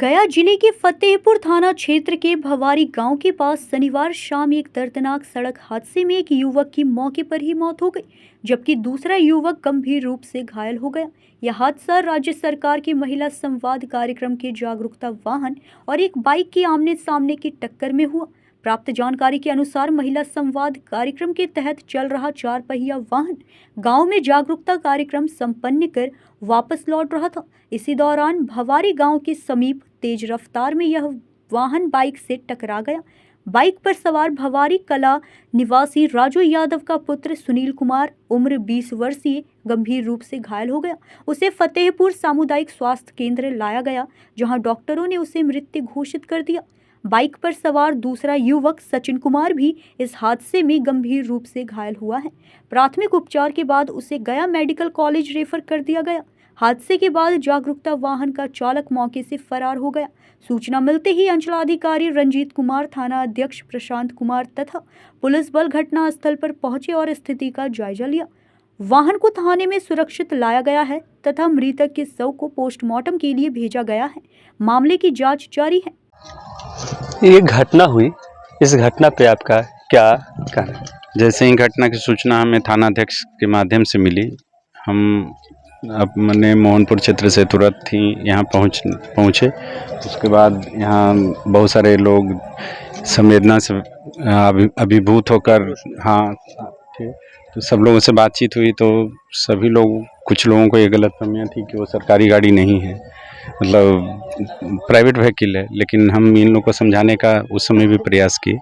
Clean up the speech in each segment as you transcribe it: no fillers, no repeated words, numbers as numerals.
गया जिले के फतेहपुर थाना क्षेत्र के भवारी गांव के पास शनिवार शाम एक दर्दनाक सड़क हादसे में एक युवक की मौके पर ही मौत हो गई, जबकि दूसरा युवक गंभीर रूप से घायल हो गया। यह हादसा राज्य सरकार के महिला संवाद कार्यक्रम के जागरूकता वाहन और एक बाइक की आमने सामने की टक्कर में हुआ। प्राप्त जानकारी के अनुसार महिला संवाद कार्यक्रम के तहत चल रहा 4 पहिया वाहन गांव में जागरूकता कार्यक्रम संपन्न कर वापस लौट रहा था। इसी दौरान भवारी गांव के समीप तेज रफ्तार में यह वाहन बाइक से टकरा गया। बाइक पर सवार भवारी कला निवासी राजू यादव का पुत्र सुनील कुमार उम्र 20 वर्षीय गंभीर रूप से घायल हो गया। उसे फतेहपुर सामुदायिक स्वास्थ्य केंद्र लाया गया, जहां डॉक्टरों ने उसे मृत घोषित कर दिया। बाइक पर सवार दूसरा युवक सचिन कुमार भी इस हादसे में गंभीर रूप से घायल हुआ है। प्राथमिक उपचार के बाद उसे गया मेडिकल कॉलेज रेफर कर दिया गया। हादसे के बाद जागरूकता वाहन का चालक मौके से फरार हो गया। सूचना मिलते ही अंचलाधिकारी रंजीत कुमार, थाना अध्यक्ष प्रशांत कुमार तथा पुलिस बल घटनास्थल पर पहुंचे और स्थिति का जायजा लिया। वाहन को थाने में सुरक्षित लाया गया है तथा मृतक के शव को पोस्टमार्टम के लिए भेजा गया है। मामले की जांच जारी है। ये घटना हुई, इस घटना पे आपका क्या कहना है? जैसे ही घटना की सूचना हमें थानाध्यक्ष के माध्यम से मिली, हम अपने मोहनपुर क्षेत्र से तुरंत ही यहाँ पहुँचे। उसके बाद यहाँ बहुत सारे लोग संवेदना से अभिभूत होकर हाँ थे, तो सब लोगों से बातचीत हुई तो सभी लोग, कुछ लोगों को ये गलतफहमियाँ थी कि वो सरकारी गाड़ी नहीं है, मतलब प्राइवेट व्हीकल है। लेकिन हम इन लोग को समझाने का उस समय भी प्रयास किए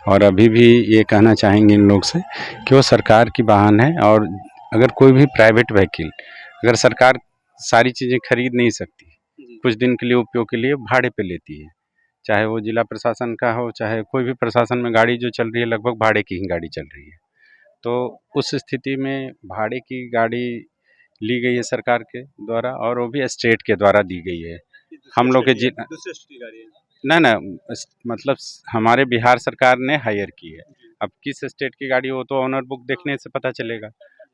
और अभी भी ये कहना चाहेंगे इन लोग से कि वो सरकार की वाहन है। और अगर कोई भी प्राइवेट व्हीकल, अगर सरकार सारी चीज़ें खरीद नहीं सकती, कुछ दिन के लिए उपयोग के लिए भाड़े पे लेती है, चाहे वो जिला प्रशासन का हो, चाहे कोई भी प्रशासन में गाड़ी जो चल रही है, लगभग भाड़े की ही गाड़ी चल रही है। तो उस स्थिति में भाड़े की गाड़ी ली गई है सरकार के द्वारा, और वो भी स्टेट के द्वारा दी गई है। हम लोग के ना मतलब हमारे बिहार सरकार ने हायर की है। अब किस स्टेट की गाड़ी हो तो ऑनर बुक देखने से पता चलेगा।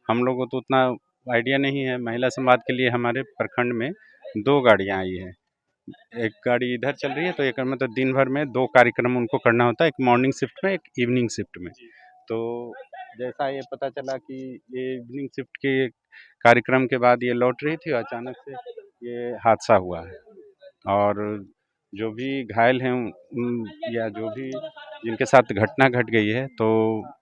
हम लोगों को तो उतना आइडिया नहीं है। महिला संवाद के लिए हमारे प्रखंड में 2 गाड़ियाँ आई हैं। एक गाड़ी इधर चल रही है, तो एक मतलब दिन भर में 2 कार्यक्रम उनको करना होता है, एक मॉर्निंग शिफ्ट में, एक इवनिंग शिफ्ट में। तो जैसा ये पता चला कि ये इवनिंग शिफ्ट के कार्यक्रम के बाद ये लौट रही थी, अचानक से ये हादसा हुआ है। और जो भी घायल हैं या जो भी जिनके साथ घटना घट गई है, तो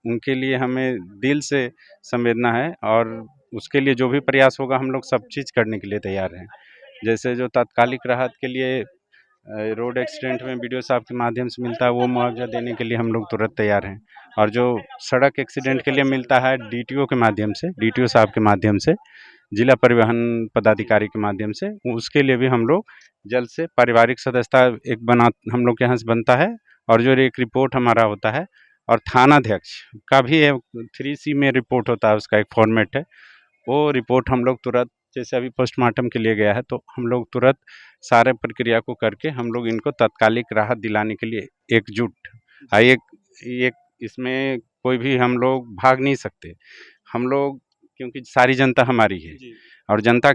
उनके लिए हमें दिल से संवेदना है, और उसके लिए जो भी प्रयास होगा हम लोग सब चीज़ करने के लिए तैयार हैं। जैसे जो तात्कालिक राहत के लिए रोड एक्सीडेंट में बीडीओ साहब के माध्यम से मिलता है, वो मुआवजा देने के लिए हम लोग तुरंत तैयार हैं। और जो सड़क एक्सीडेंट के लिए मिलता है डीटीओ के माध्यम से, डीटीओ साहब के माध्यम से, जिला परिवहन पदाधिकारी के माध्यम से, उसके लिए भी हम लोग जल्द से पारिवारिक सदस्यता हम लोग के यहाँ से बनता है। और जो एक रिपोर्ट हमारा होता है, और थानाध्यक्ष का भी 3C में रिपोर्ट होता है, उसका एक फॉर्मेट है। वो रिपोर्ट हम लोग तुरंत, जैसे अभी पोस्टमार्टम के लिए गया है, तो हम लोग तुरंत सारे प्रक्रिया को करके हम लोग इनको तात्कालिक राहत दिलाने के लिए एकजुट। एक इसमें कोई भी हम लोग भाग नहीं सकते। हम लोग, क्योंकि सारी जनता हमारी है, और जनता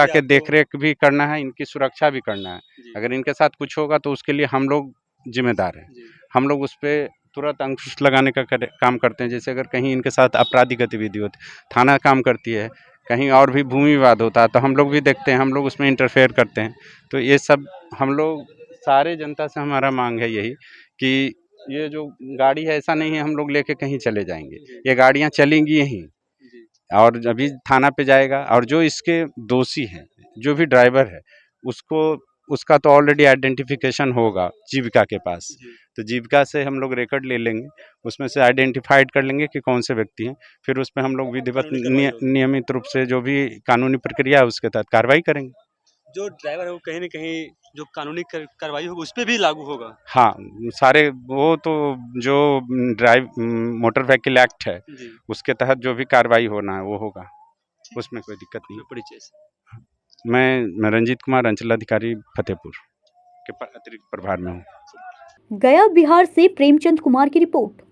के देखरेख भी करना है, इनकी सुरक्षा भी करना है। अगर इनके साथ कुछ होगा तो उसके लिए हम लोग जिम्मेदार हैं। हम लोग उस पर तुरंत अंकुश लगाने का काम करते हैं। जैसे अगर कहीं इनके साथ आपराधिक गतिविधि होती, थाना काम करती है, कहीं और भी भूमि विवाद होता है, तो हम लोग भी देखते हैं, हम लोग उसमें इंटरफेयर करते हैं। तो ये सब हम लोग सारे जनता से हमारा मांग है यही कि ये जो गाड़ी है, ऐसा नहीं है हम लोग लेके कहीं चले जाएंगे, ये गाड़ियाँ चलेंगी यहीं और अभी थाना पे जाएगा। और जो इसके दोषी हैं, जो भी ड्राइवर है, उसका तो ऑलरेडी आइडेंटिफिकेशन होगा जीविका के पास। तो जीविका से हम लोग रिकॉर्ड ले लेंगे, उसमें से आइडेंटिफाइड कर लेंगे कि कौन से व्यक्ति हैं। फिर उस पर हम लोग विधिवत नियमित रूप से जो भी कानूनी प्रक्रिया है उसके तहत कार्रवाई करेंगे। जो ड्राइवर है वो कहीं न कहीं जो कानूनी कार्रवाई होगी उस पे भी लागू होगा। हाँ, सारे वो तो जो मोटर व्हीकल एक्ट है उसके तहत जो भी कार्रवाई होना है वो होगा, उसमें कोई दिक्कत नहीं। मैं रंजीत कुमार, अंचलाधिकारी फतेहपुर के अतिरिक्त प्रभार में हूँ। गया बिहार से प्रेमचंद कुमार की रिपोर्ट।